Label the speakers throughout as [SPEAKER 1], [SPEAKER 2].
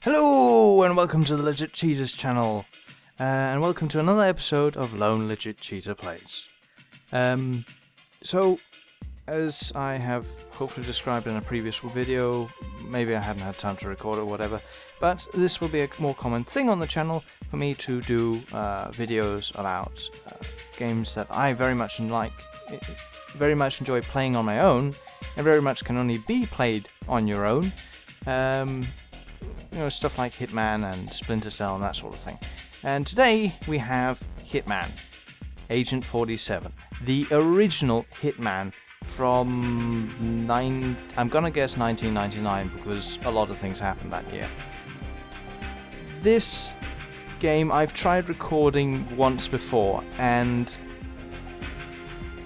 [SPEAKER 1] Hello and welcome to the LoneLegitCheaters channel, and welcome to another episode of LoneLegitCheater Plays. So, as I have hopefully described in a previous video, maybe I hadn't had time to record or whatever, but this will be a more common thing on the channel for me to do videos about games that I very much enjoy playing on my own, and very much can only be played on your own. You know, stuff like Hitman and Splinter Cell and that sort of thing. And today we have Hitman, Agent 47, the original Hitman from I'm gonna guess 1999, because a lot of things happened that year. This game I've tried recording once before, and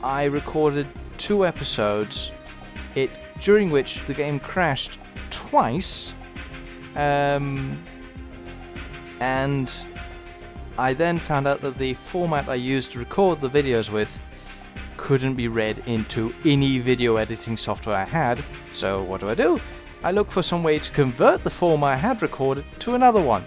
[SPEAKER 1] I recorded 2 episodes, during which the game crashed twice. And I then found out that the format I used to record the videos with couldn't be read into any video editing software I had. So what do? I look for some way to convert the format I had recorded to another one.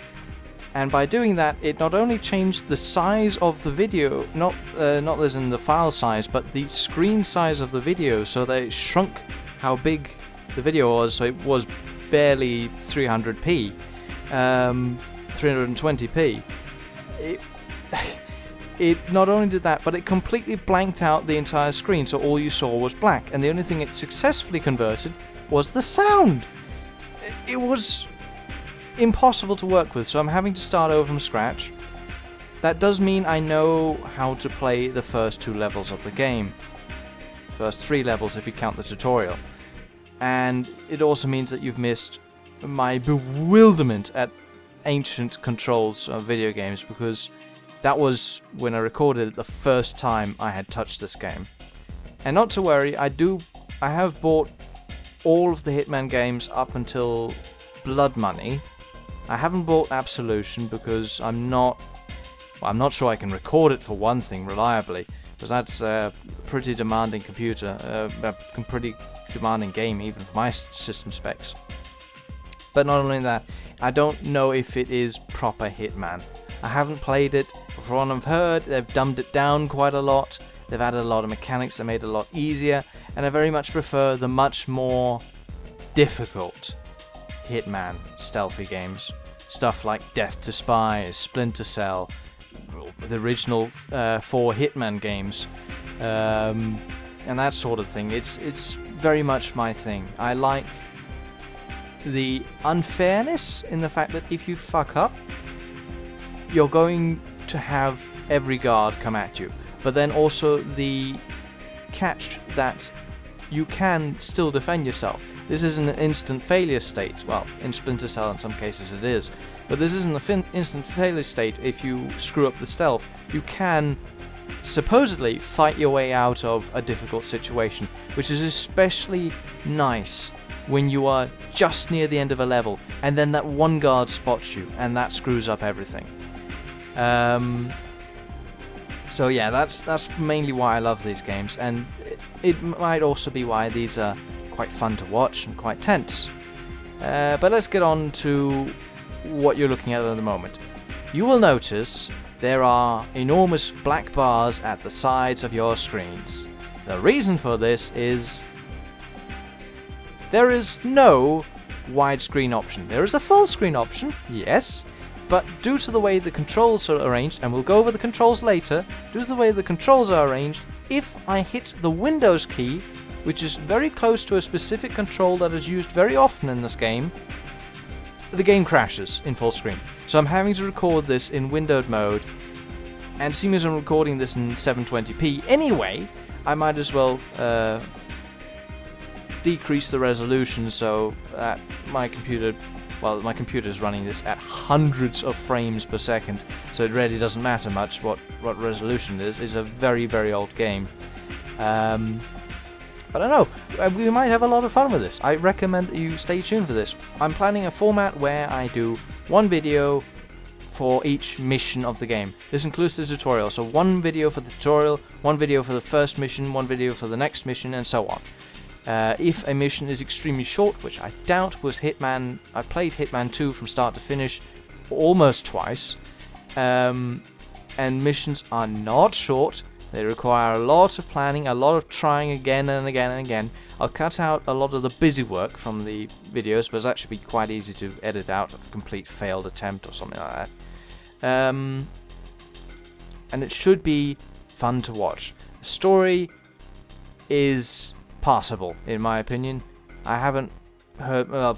[SPEAKER 1] And by doing that, it not only changed the size of the video, not as in the file size, but the screen size of the video, so that it shrunk how big the video was, so it was barely 300p, 320p. It not only did that, but it completely blanked out the entire screen, so all you saw was black, and the only thing it successfully converted was the sound. It was impossible to work with, so I'm having to start over from scratch. That does mean I know how to play the first 2 levels of the game. First 3 levels if you count the tutorial. And it also means that you've missed my bewilderment at ancient controls of video games, because that was when I recorded it the first time I had touched this game. And not to worry, I have bought all of the Hitman games up until Blood Money. I haven't bought Absolution because I'm not sure I can record it, for one thing, reliably, because that's a pretty demanding computer, pretty demanding game even for my system specs. But not only that, I don't know if it is proper Hitman. I haven't played it. From what I've heard, they've dumbed it down quite a lot. They've added a lot of mechanics that made it a lot easier, and I very much prefer the much more difficult Hitman stealthy games. Stuff like Death to Spies, Splinter Cell, the original 4 Hitman games, and that sort of thing. It's very much my thing. I like the unfairness in the fact that if you fuck up, you're going to have every guard come at you, but then also the catch that you can still defend yourself. This isn't an instant failure state. Well, in Splinter Cell in some cases it is, but this isn't an instant failure state. If you screw up the stealth, you can supposedly fight your way out of a difficult situation, which is especially nice when you are just near the end of a level and then that one guard spots you, and that screws up everything. So yeah, that's mainly why I love these games, and it might also be why these are quite fun to watch and quite tense. But let's get on to what you're looking at the moment. You will notice there are enormous black bars at the sides of your screens. The reason for this is there is no widescreen option. There is a full screen option, yes, but due to the way the controls are arranged, and we'll go over the controls later, due to the way the controls are arranged, if I hit the Windows key, which is very close to a specific control that is used very often in this game, the game crashes in full screen. So I'm having to record this in windowed mode, and seeing as I'm recording this in 720p anyway, I might as well decrease the resolution so that my computer is running this at hundreds of frames per second, so it really doesn't matter much what resolution it is. It's a very, very old game. But I don't know, we might have a lot of fun with this. I recommend that you stay tuned for this. I'm planning a format where I do 1 video for each mission of the game. This includes the tutorial, so 1 video for the tutorial, 1 video for the first mission, 1 video for the next mission, and so on. If a mission is extremely short, which I doubt, was Hitman. I played Hitman 2 from start to finish almost twice. And missions are not short. They require a lot of planning, a lot of trying again and again and again. I'll cut out a lot of the busy work from the videos, but it's actually quite easy to edit out a complete failed attempt or something like that. And it should be fun to watch. The story is passable, in my opinion. I haven't heard, well,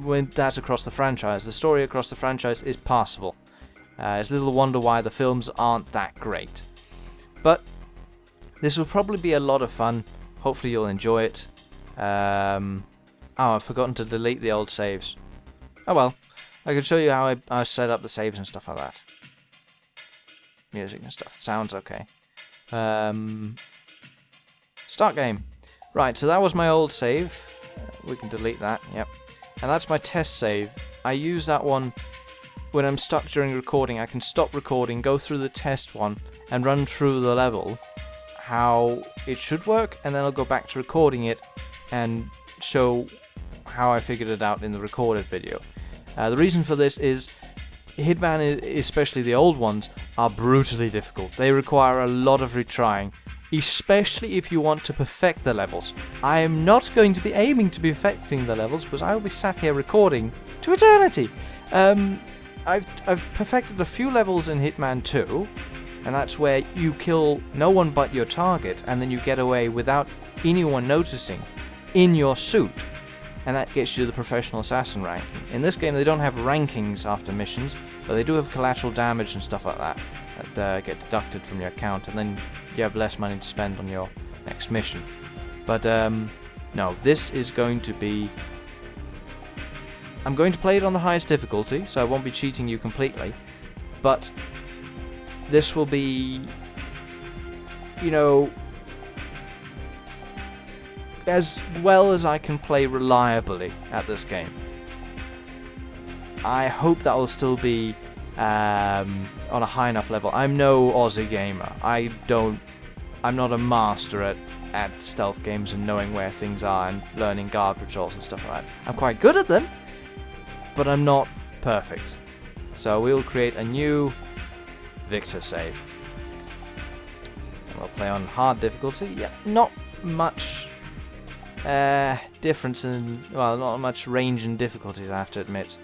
[SPEAKER 1] when that's across the franchise. The story across the franchise is passable. It's little wonder why the films aren't that great. But this will probably be a lot of fun. Hopefully you'll enjoy it. Oh, I've forgotten to delete the old saves. Oh well, I can show you how I set up the saves and stuff like that. Music and stuff. Sounds okay. Start game. Right, so that was my old save. We can delete that, yep. And that's my test save. I use that one when I'm stuck during recording. I can stop recording, go through the test one, and run through the level, how it should work, and then I'll go back to recording it and show how I figured it out in the recorded video. The reason for this is Hitman, especially the old ones, are brutally difficult. They require a lot of retrying, especially if you want to perfect the levels. I am not going to be aiming to be perfecting the levels because I will be sat here recording to eternity. I've perfected a few levels in Hitman 2, and that's where you kill no one but your target, and then you get away without anyone noticing in your suit, and that gets you the professional assassin ranking. In this game they don't have rankings after missions, but they do have collateral damage and stuff like that get deducted from your account, and then you have less money to spend on your next mission. But no, this is going to be... I'm going to play it on the highest difficulty, so I won't be cheating you completely, but this will be, you know, as well as I can play reliably at this game. I hope that will still be on a high enough level. I'm no Aussie gamer. I'm not a master at stealth games and knowing where things are and learning guard patrols and stuff like that. I'm quite good at them, but I'm not perfect. So we'll create a new Victor save. We'll play on hard difficulty. Yeah, not much difference in, well, not much range in difficulties, I have to admit.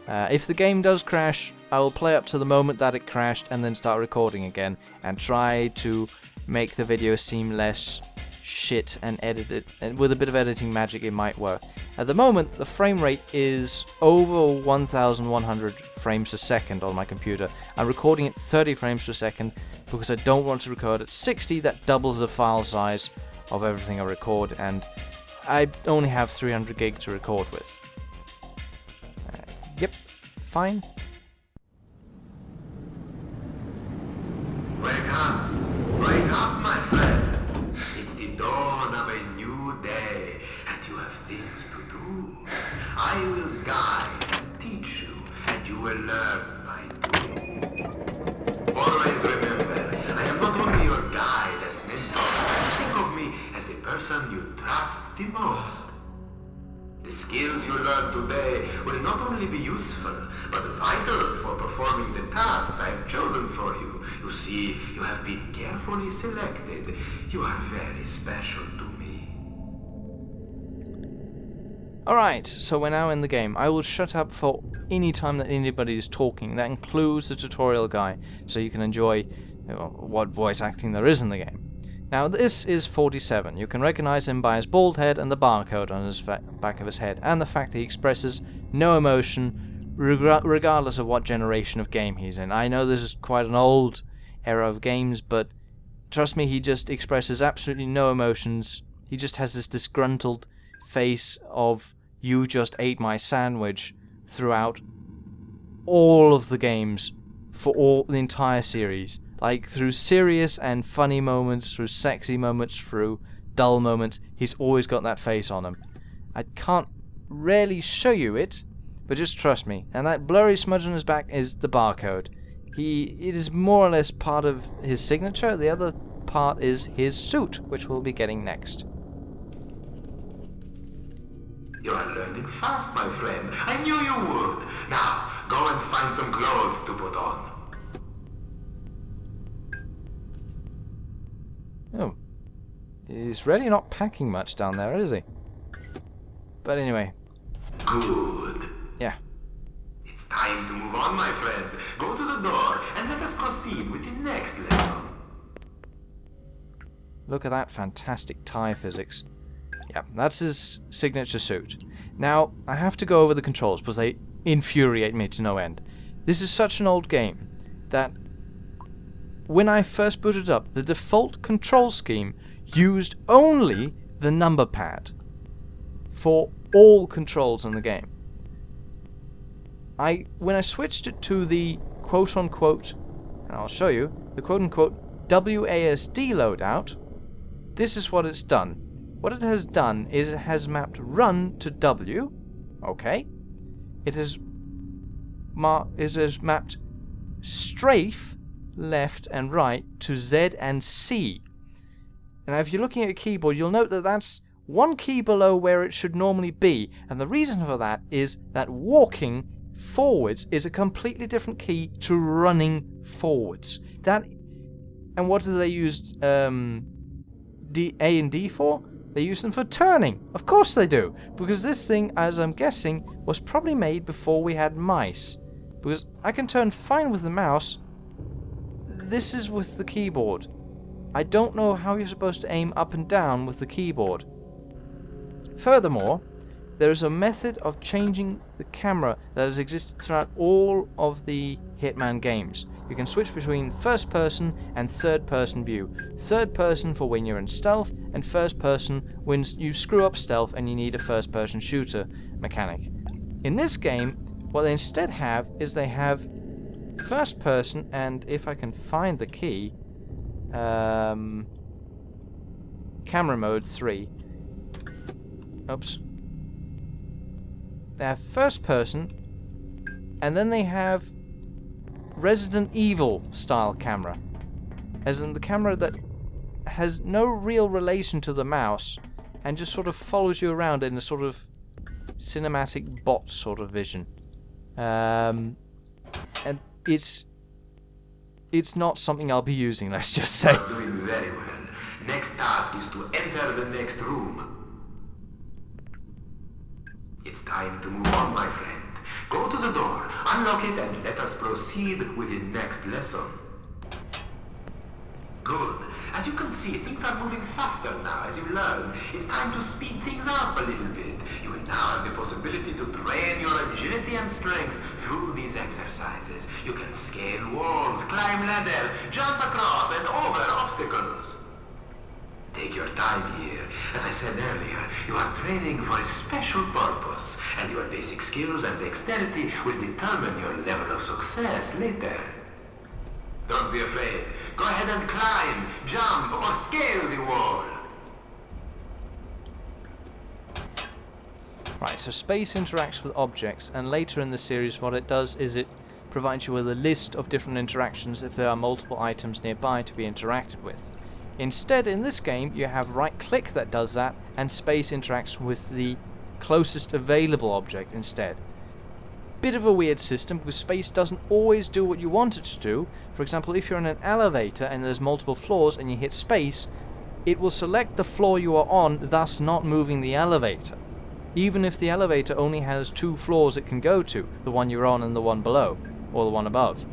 [SPEAKER 1] If the game does crash, I will play up to the moment that it crashed and then start recording again and try to make the video seem less shit and edit it. And with a bit of editing magic, it might work. At the moment, the frame rate is over 1,100 frames a second on my computer. I'm recording at 30 frames per second because I don't want to record at 60. That doubles the file size of everything I record, and I only have 300 gig to record with. Yep, fine.
[SPEAKER 2] Wake up, my friend. It's the dawn of a new day, and you have things to do. I will guide and teach you, and you will learn by doing. Always remember, I am not only your guide and mentor. Think of me as the person you trust the most. The skills you learn today will not only be useful, but vital for performing the tasks I have chosen for you. You see, you have been carefully selected. You are very special to me.
[SPEAKER 1] Alright, so we're now in the game. I will shut up for any time that anybody is talking. That includes the tutorial guy, so you can enjoy what voice acting there is in the game. Now this is 47. You can recognize him by his bald head and the barcode on his back of his head, and the fact that he expresses no emotion regardless of what generation of game he's in. I know this is quite an old era of games, but trust me, he just expresses absolutely no emotions. He just has this disgruntled face of "you just ate my sandwich" throughout all of the games for all the entire series. Like, through serious and funny moments, through sexy moments, through dull moments, he's always got that face on him. I can't really show you it, but just trust me. And that blurry smudge on his back is the barcode. It is more or less part of his signature. The other part is his suit, which we'll be getting next.
[SPEAKER 2] You are learning fast, my friend. I knew you would. Now, go and find some clothes to put on.
[SPEAKER 1] Oh. He's really not packing much down there, is he? But anyway.
[SPEAKER 2] Good.
[SPEAKER 1] Yeah.
[SPEAKER 2] It's time to move on, my friend. Go to the door and let us proceed with the next lesson.
[SPEAKER 1] Look at that fantastic tie physics. Yeah, that's his signature suit. Now, I have to go over the controls because they infuriate me to no end. This is such an old game that when I first booted up, the default control scheme used only the number pad for all controls in the game. When I switched it to the quote-unquote, and I'll show you, the quote-unquote WASD loadout, this is what it's done. What it has done is it has mapped run to W, okay. It has mapped strafe, left and right, to Z and C. And if you're looking at a keyboard, you'll note that that's one key below where it should normally be. And the reason for that is that walking forwards is a completely different key to running forwards. And what do they use A and D for? They use them for turning. Of course they do. Because this thing, as I'm guessing, was probably made before we had mice. Because I can turn fine with the mouse. This is with the keyboard. I don't know how you're supposed to aim up and down with the keyboard. Furthermore, there is a method of changing the camera that has existed throughout all of the Hitman games. You can switch between first person and third person view. Third person for when you're in stealth, and first person when you screw up stealth and you need a first person shooter mechanic. In this game, what they instead have is they have first person, and if I can find the key, camera mode 3. Oops. They have first person, and then they have Resident Evil style camera, as in the camera that has no real relation to the mouse and just sort of follows you around in a sort of cinematic bot sort of vision. And it's not something I'll be using, let's just say.
[SPEAKER 2] You're doing very well. Next task is to enter the next room. It's time to move on, my friend. Go to the door, unlock it, and let us proceed with the next lesson. Good. As you can see, things are moving faster now as you learn. It's time to speed things up a little bit. You will now have the possibility to train your agility and strength through these exercises. You can scale walls, climb ladders, jump across and over obstacles. Take your time here. As I said earlier, you are training for a special purpose, and your basic skills and dexterity will determine your level of success later. Don't be afraid. Go ahead and climb, jump, or scale the wall.
[SPEAKER 1] Right, so space interacts with objects, and later in the series what it does is it provides you with a list of different interactions if there are multiple items nearby to be interacted with. Instead, in this game, you have right-click that does that, and space interacts with the closest available object instead. Bit of a weird system, because space doesn't always do what you want it to do. For example, if you're in an elevator and there's multiple floors and you hit space, it will select the floor you are on, thus not moving the elevator. Even if the elevator only has 2 floors it can go to, the one you're on and the one below, or the one above.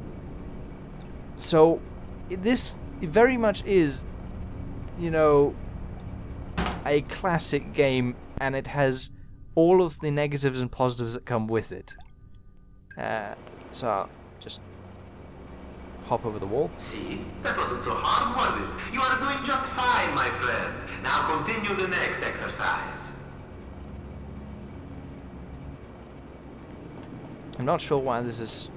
[SPEAKER 1] So, this very much is, you know, a classic game, and it has all of the negatives and positives that come with it. So I'll just hop over the wall.
[SPEAKER 2] See? That wasn't so hard, was it? You are doing just fine, my friend. Now continue the next exercise.
[SPEAKER 1] I'm not sure why this is...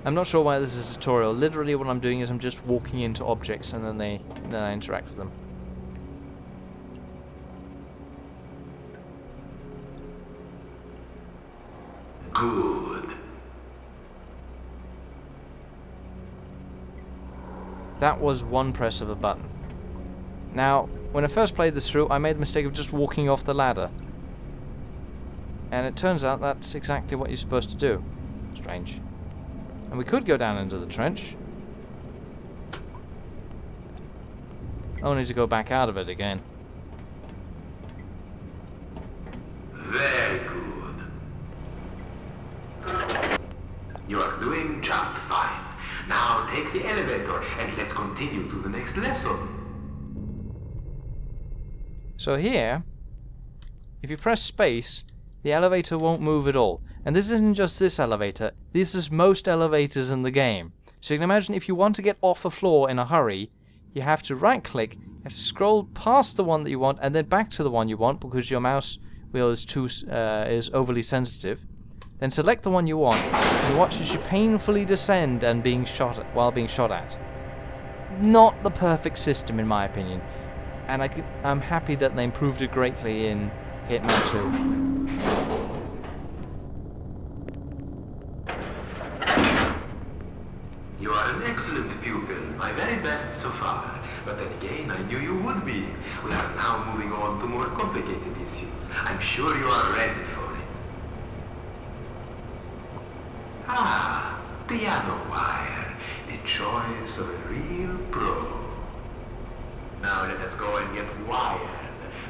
[SPEAKER 1] I'm not sure why this is a tutorial. Literally what I'm doing is I'm just walking into objects and then I interact with them.
[SPEAKER 2] Good.
[SPEAKER 1] That was one press of a button. Now, when I first played this through, I made the mistake of just walking off the ladder. And it turns out that's exactly what you're supposed to do. Strange. And we could go down into the trench. Only to go back out of it again.
[SPEAKER 2] Very good. You are doing just fine. Now take the elevator and let's continue to the next lesson.
[SPEAKER 1] So here, if you press space, the elevator won't move at all. And this isn't just this elevator, this is most elevators in the game. So you can imagine if you want to get off a floor in a hurry, you have to right click, you have to scroll past the one that you want and then back to the one you want because your mouse wheel is overly sensitive. Then select the one you want and watch as you painfully descend and while being shot at. Not the perfect system in my opinion. And I'm happy that they improved it greatly in Hitman 2.
[SPEAKER 2] You are an excellent pupil, my very best so far. But then again, I knew you would be. We are now moving on to more complicated issues. I'm sure you are ready for it. Ah, piano wire. The choice of a real pro. Now let us go and get wired.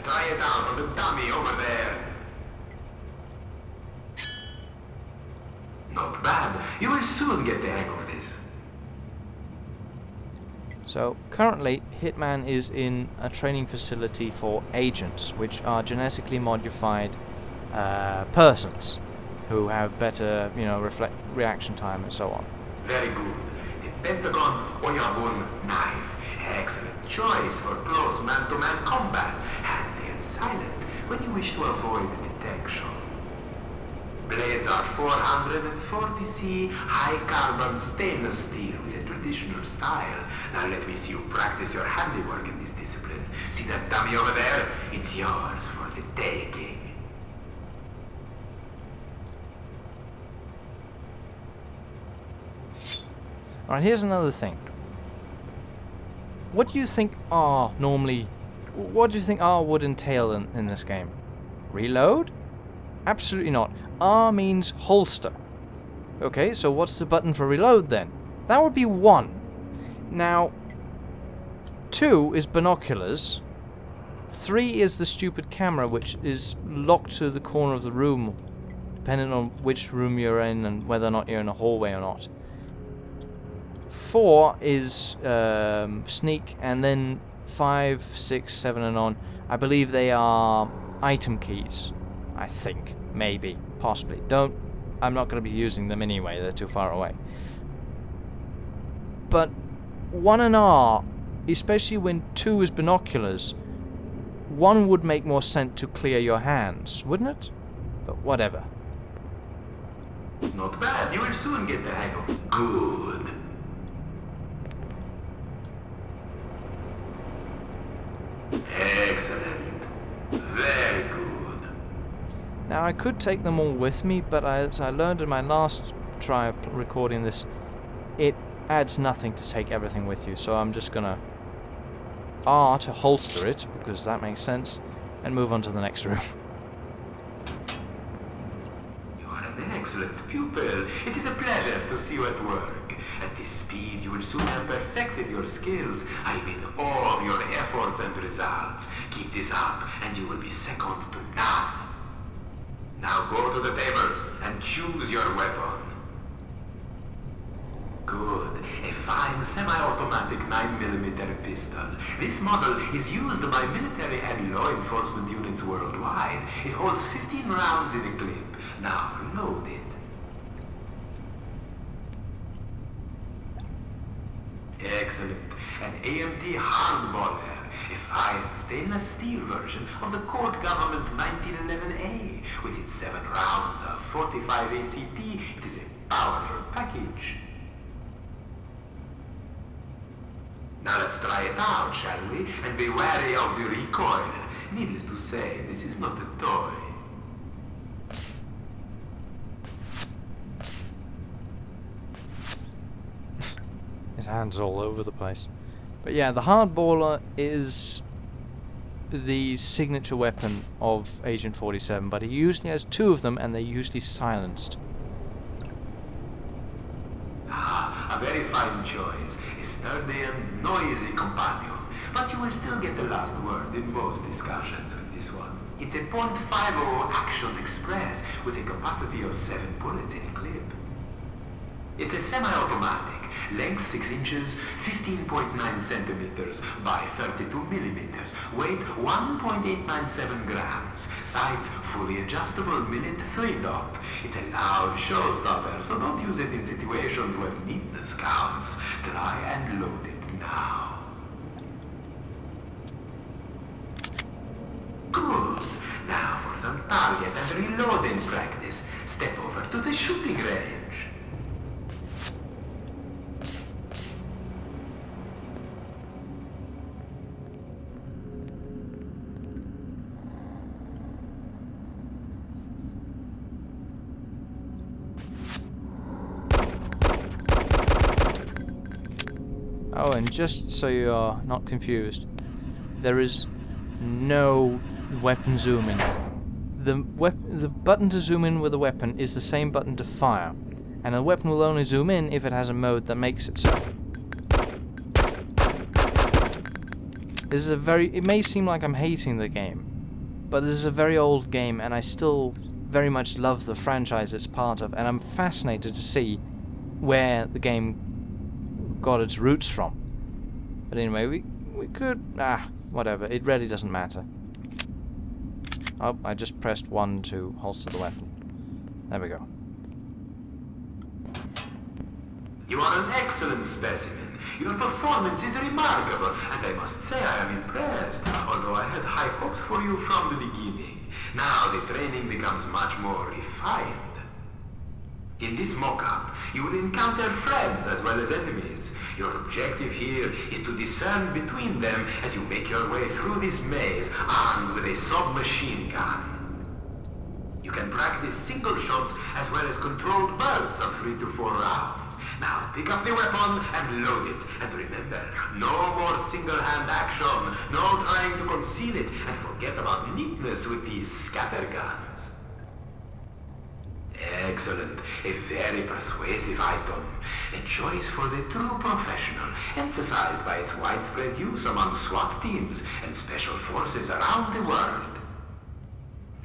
[SPEAKER 2] Try it out on the dummy over there. Not bad. You will soon get the hang of this.
[SPEAKER 1] So currently Hitman is in a training facility for agents, which are genetically modified persons who have better, reaction time and so on.
[SPEAKER 2] Very good. The Pentagon Oyabun knife. Excellent choice for close man-to-man combat. Handy and silent when you wish to avoid detection. Blades are 440C high-carbon stainless steel with a traditional style. Now let me see you practice your handiwork in this discipline. See that dummy over there? It's yours for the taking.
[SPEAKER 1] Alright, here's another thing. What do you think R would entail in this game? Reload? Absolutely not. R means holster. Okay, so what's the button for reload then? That would be 1. Now, 2 is binoculars. 3 is the stupid camera, which is locked to the corner of the room, depending on which room you're in and whether or not you're in a hallway or not. 4 is sneak, and then 5, 6, 7 and on, I believe they are item keys. I think. Maybe. Possibly. I'm not going to be using them anyway, they're too far away. But 1 and R, especially when 2 is binoculars, 1 would make more sense to clear your hands, wouldn't it? But whatever.
[SPEAKER 2] Not bad. You will soon get the hang of it. Good. Excellent. Very good.
[SPEAKER 1] Now I could take them all with me, but as I learned in my last try of recording this, it adds nothing to take everything with you, so I'm just gonna R to holster it, because that makes sense, and move on to the next room.
[SPEAKER 2] You are an excellent pupil. It is a pleasure to see you at work. At this speed, you will soon have perfected your skills. I mean all of your efforts and results. Keep this up, and you will be second to none. Now go to the table and choose your weapon. Good. A fine semi-automatic 9mm pistol. This model is used by military and law enforcement units worldwide. It holds 15 rounds in a clip. Now load it. Excellent. An AMT hardballer. A fine stainless steel version of the Court Government 1911A. With its 7 rounds of 45 ACP, it is a powerful package. Now let's try it out, shall we? And be wary of the recoil. Needless to say, this is not a toy.
[SPEAKER 1] His hands all over the place. But yeah, the hardballer is the signature weapon of Agent 47, but he usually has two of them, and they're usually silenced.
[SPEAKER 2] A very fine choice. A sturdy and noisy companion. But you will still get the last word in most discussions with this one. It's a .50 Action Express with a capacity of 7 bullets in a clip. It's a semi-automatic, length 6 inches, 15.9 centimeters by 32 millimeters, weight 1.897 grams, sides fully adjustable minute 3-dot. It's a loud showstopper, so don't use it in situations where neatness counts. Try and load it now. Good. Now for some target and reloading practice. Step over to the shooting range.
[SPEAKER 1] Oh, and just so you are not confused, there is no weapon zoom in. The button to zoom in with a weapon is the same button to fire, and a weapon will only zoom in if it has a mode that makes it so. This is a very... It may seem like I'm hating the game, but this is a very old game, and I still very much love the franchise it's part of, and I'm fascinated to see where the game got its roots from. But anyway, we could... whatever, it really doesn't matter. Oh, I just pressed 1 to holster the weapon. There we go.
[SPEAKER 2] You are an excellent specimen. Your performance is remarkable, and I must say I am impressed, although I had high hopes for you from the beginning. Now the training becomes much more refined. In this mock-up, you will encounter friends as well as enemies. Your objective here is to discern between them as you make your way through this maze armed with a submachine gun. You can practice single shots as well as controlled bursts of 3 to 4 rounds. Now pick up the weapon and load it. And remember, no more single-hand action, no trying to conceal it, and forget about neatness with these scatterguns. Excellent. A very persuasive item. A choice for the true professional, emphasized by its widespread use among SWAT teams and special forces around the world.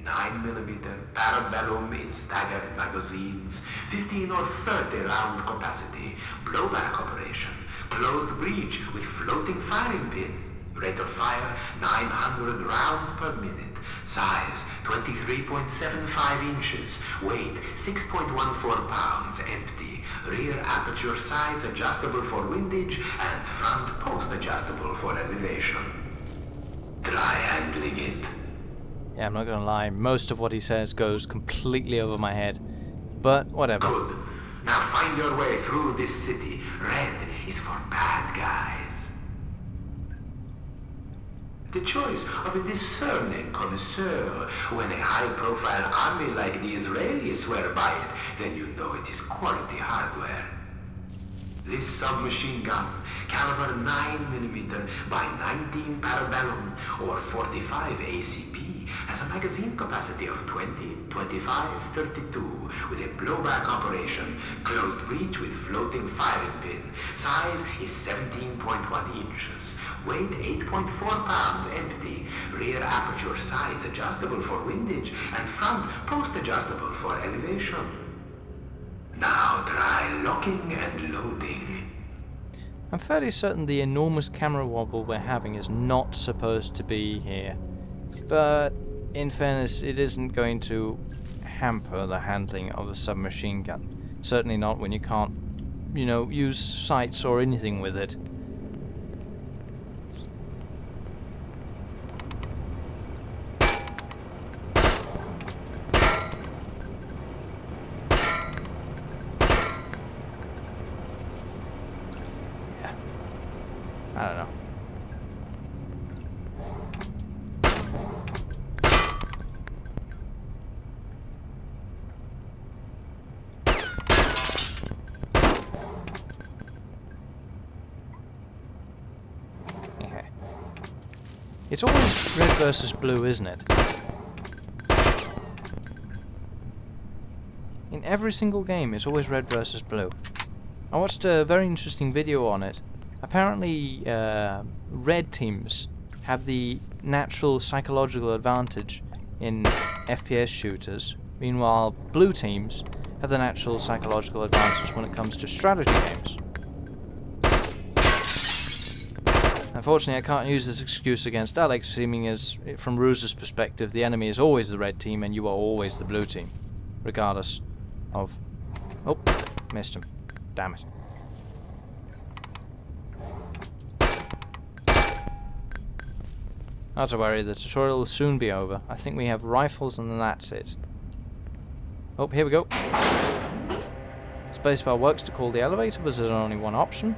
[SPEAKER 2] 9mm parabellum in staggered magazines, 15 or 30 round capacity, blowback operation, closed breech with floating firing pin. Rate of fire 900 rounds per minute. Size 23.75 inches. Weight 6.14 pounds. Empty. Rear aperture sides adjustable for windage and front post adjustable for elevation. Try handling it.
[SPEAKER 1] Yeah, I'm not gonna lie, most of what he says goes completely over my head. But whatever.
[SPEAKER 2] Good. Now find your way through this city. Red is for bad guys. The choice of a discerning connoisseur. When a high-profile army like the Israelis swear by it, then you know it is quality hardware. This submachine gun, caliber 9mm by 19 parabellum or 45 ACP, has a magazine capacity of 20, 25, 32 with a blowback operation, closed breech with floating firing pin. Size is 17.1 inches. Weight 8.4 pounds empty. Rear aperture sides adjustable for windage and front post adjustable for elevation. Now try locking and loading.
[SPEAKER 1] I'm fairly certain the enormous camera wobble we're having is not supposed to be here. But in fairness, it isn't going to hamper the handling of a submachine gun. Certainly not when you can't, use sights or anything with it. I don't know. It's always red versus blue, isn't it? In every single game, it's always red versus blue. I watched a very interesting video on it. Apparently, red teams have the natural psychological advantage in FPS shooters. Meanwhile, blue teams have the natural psychological advantage when it comes to strategy games. Unfortunately, I can't use this excuse against Alex, seeming as, from Ruse's perspective, the enemy is always the red team and you are always the blue team. Regardless of... Oh, missed him. Damn it. Not to worry, the tutorial will soon be over. I think we have rifles and then that's it. Oh, here we go. Spacebar works to call the elevator, but there's only one option.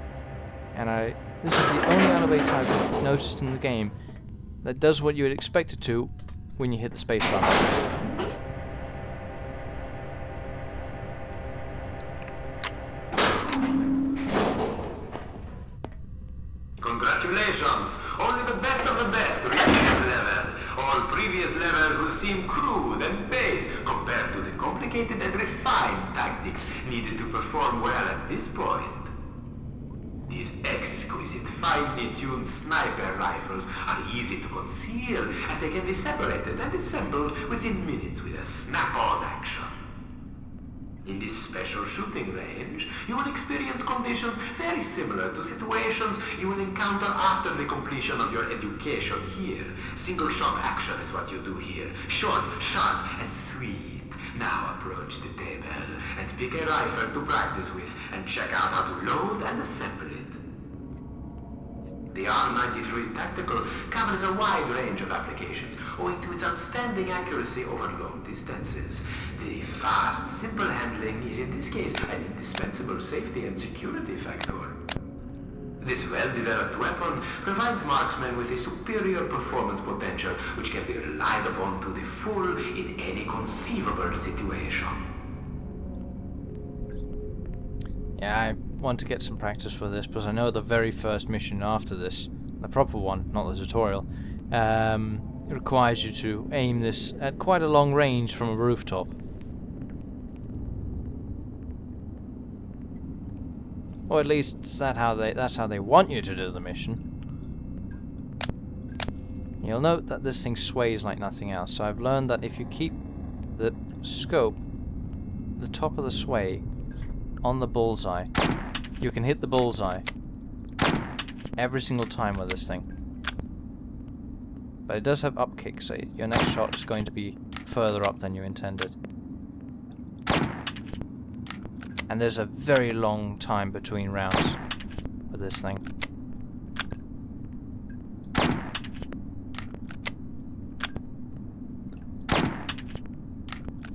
[SPEAKER 1] And this is the only elevator I've noticed in the game that does what you would expect it to when you hit the spacebar button.
[SPEAKER 2] Congratulations! Only the best of the best reach this level. All previous levels will seem crude and base compared to the complicated and refined tactics needed to perform well at this point. These exquisite, finely tuned sniper rifles are easy to conceal as they can be separated and assembled within minutes with a snap-on action. In this special shooting range, you will experience conditions very similar to situations you will encounter after the completion of your education here. Single-shot action is what you do here. Short, sharp, and sweet. Now approach the table and pick a rifle to practice with and check out how to load and assemble it. The R93 Tactical covers a wide range of applications owing to its outstanding accuracy over long distances. The fast, simple handling is in this case an indispensable safety and security factor. This well-developed weapon provides marksmen with a superior performance potential which can be relied upon to the full in any conceivable situation.
[SPEAKER 1] Yeah, I want to get some practice for this because I know the very first mission after this, the proper one, not the tutorial, it requires you to aim this at quite a long range from a rooftop. Or at least that's how they want you to do the mission. You'll note that this thing sways like nothing else, so I've learned that if you keep the scope, the top of the sway, on the bullseye, you can hit the bullseye every single time with this thing. But it does have upkick, so your next shot is going to be further up than you intended. And there's a very long time between rounds with this thing.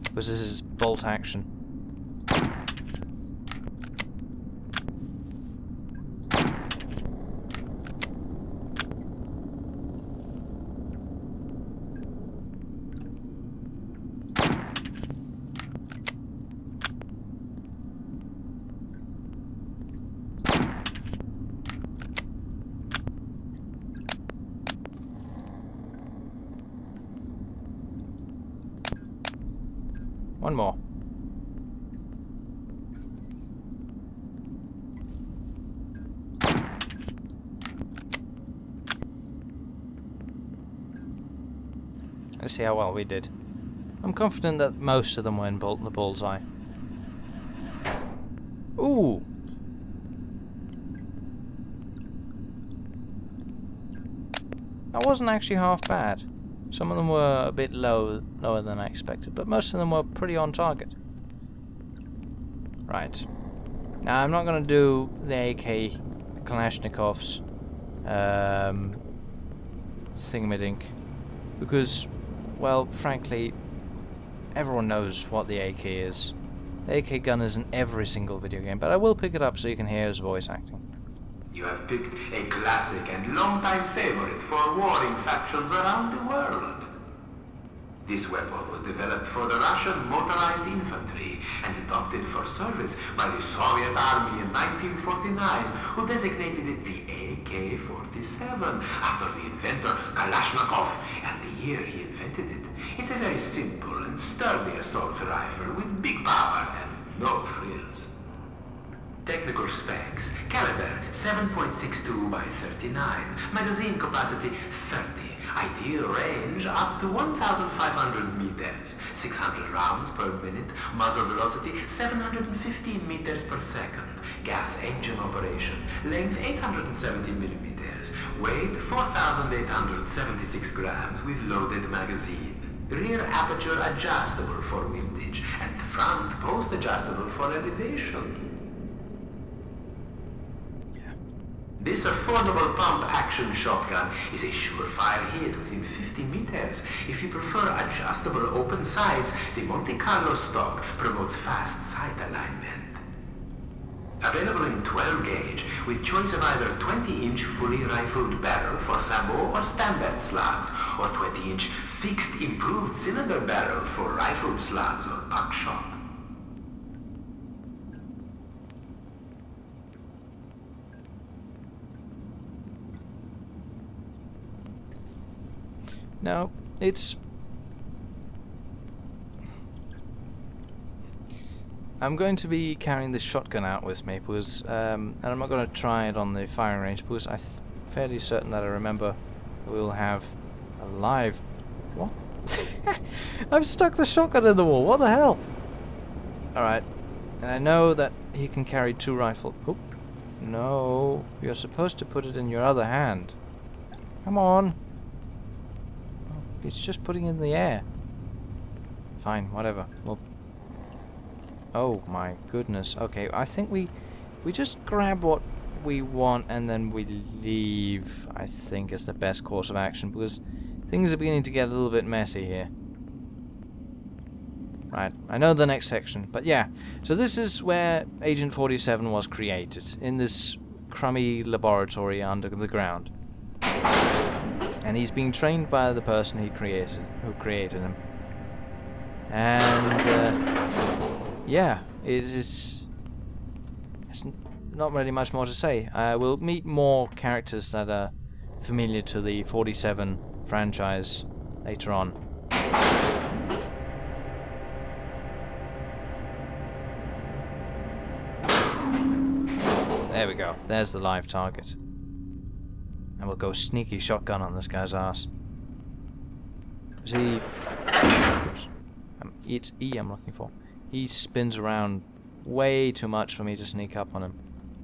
[SPEAKER 1] Because this is bolt action. One more. Let's see how well we did. I'm confident that most of them were in the bullseye. Ooh! That wasn't actually half bad. Some of them were a bit lower than I expected, but most of them were pretty on target. Right. Now, I'm not going to do the AK Kalashnikovs thingamadink, because, well, frankly, everyone knows what the AK is. The AK gun is in every single video game, but I will pick it up so you can hear his voice acting.
[SPEAKER 2] You have picked a classic and long-time favorite for warring factions around the world. This weapon was developed for the Russian motorized infantry and adopted for service by the Soviet Army in 1949, who designated it the AK-47 after the inventor Kalashnikov and the year he invented it. It's a very simple and sturdy assault rifle with big power and no frills. Technical specs: caliber 7.62 by 39, magazine capacity 30, ideal range up to 1,500 meters, 600 rounds per minute, muzzle velocity 715 meters per second, gas engine operation, length 870 millimeters, weight 4,876 grams with loaded magazine. Rear aperture adjustable for windage and front post adjustable for elevation. This affordable pump-action shotgun is a surefire hit within 50 meters. If you prefer adjustable open sights, the Monte Carlo stock promotes fast sight alignment. Available in 12 gauge, with choice of either 20-inch fully rifled barrel for sabot or standard slugs, or 20-inch fixed improved cylinder barrel for rifled slugs or buckshot.
[SPEAKER 1] No, it's... I'm going to be carrying this shotgun out with me because, and I'm not going to try it on the firing range because I'm fairly certain that I remember we'll have a live... What? I've stuck the shotgun in the wall, what the hell? Alright, and I know that he can carry two rifles. Oh, no, you're supposed to put it in your other hand. Come on. He's just putting it in the air. Fine, whatever. Well, oh my goodness. Okay, I think we just grab what we want and then we leave, I think, is the best course of action because things are beginning to get a little bit messy here. Right, I know the next section, but yeah. So this is where Agent 47 was created, in this crummy laboratory under the ground. And he's being trained by the person who created him. And yeah, it's not really much more to say. We'll meet more characters that are familiar to the 47 franchise later on. There we go. There's the live target. And we'll go sneaky shotgun on this guy's ass. Is he... Oops. It's E I'm looking for. He spins around way too much for me to sneak up on him.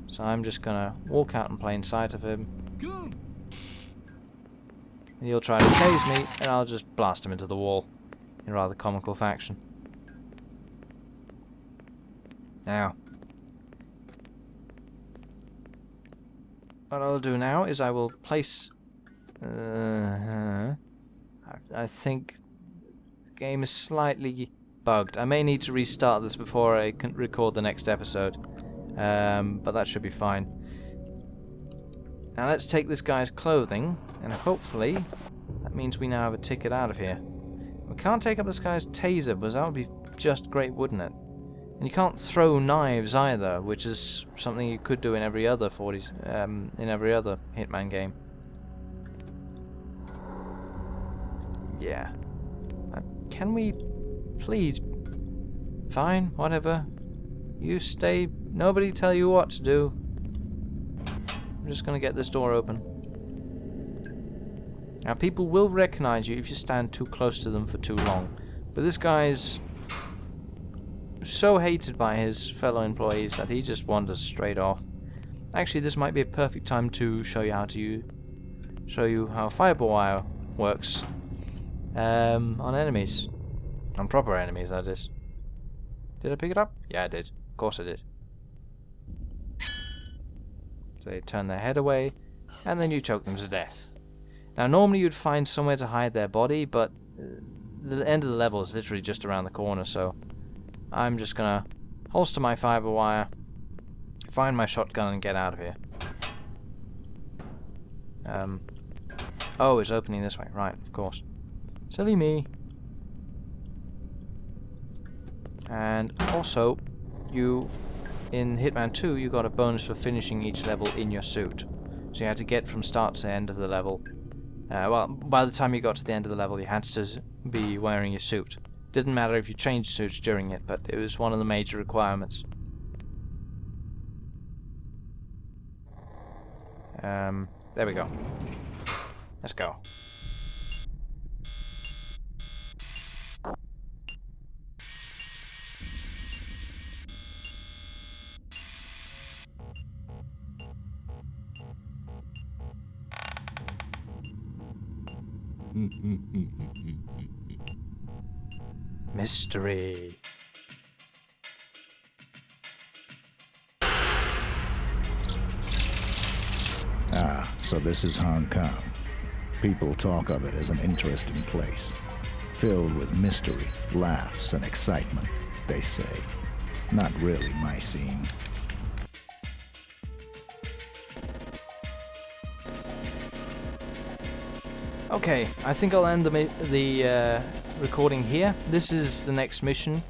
[SPEAKER 1] So I'm just gonna walk out in plain sight of him. And he'll try to tase me, and I'll just blast him into the wall. In rather comical fashion. Now. What I'll do now is I will place... I think the game is slightly bugged. I may need to restart this before I can record the next episode. But that should be fine. Now let's take this guy's clothing, and hopefully that means we now have a ticket out of here. We can't take up this guy's taser, because that would be just great, wouldn't it? And you can't throw knives either, which is something you could do in every other in every other Hitman game. Yeah. Can we please? Fine, whatever. You stay. Nobody tell you what to do. I'm just gonna get this door open. Now, people will recognize you if you stand too close to them for too long. But this guy's so hated by his fellow employees that he just wanders straight off. Actually, this might be a perfect time to show you how fiber wire works on enemies, on proper enemies, that is. Did I pick it up? Yeah, I did. Of course I did. So they turn their head away, and then you choke them to death. Now, normally you'd find somewhere to hide their body, but the end of the level is literally just around the corner, so I'm just gonna holster my fiber wire, find my shotgun, and get out of here. Oh, it's opening this way. Right, of course. Silly me. And also, you in Hitman 2, you got a bonus for finishing each level in your suit. So you had to get from start to end of the level. Well, by the time you got to the end of the level, you had to be wearing your suit. Didn't matter if you changed suits during it, but it was one of the major requirements. There we go. Let's go. Mystery.
[SPEAKER 3] Ah, so this is Hong Kong. People talk of it as an interesting place, filled with mystery, laughs, and excitement, they say. Not really my scene.
[SPEAKER 1] Okay, I think I'll end the recording here. This is the next mission.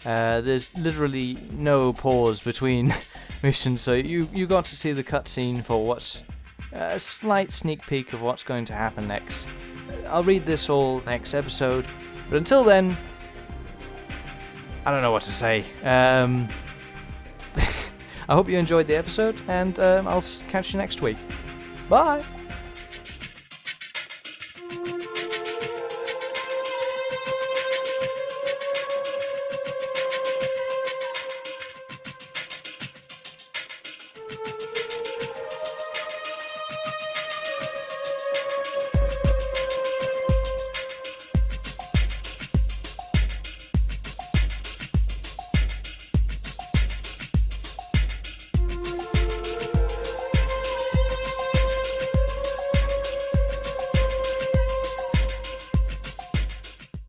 [SPEAKER 1] There's literally no pause between missions, so you got to see the cutscene for what's a slight sneak peek of what's going to happen next. I'll read this all next episode, but until then, I don't know what to say. I hope you enjoyed the episode, and I'll catch you next week. Bye!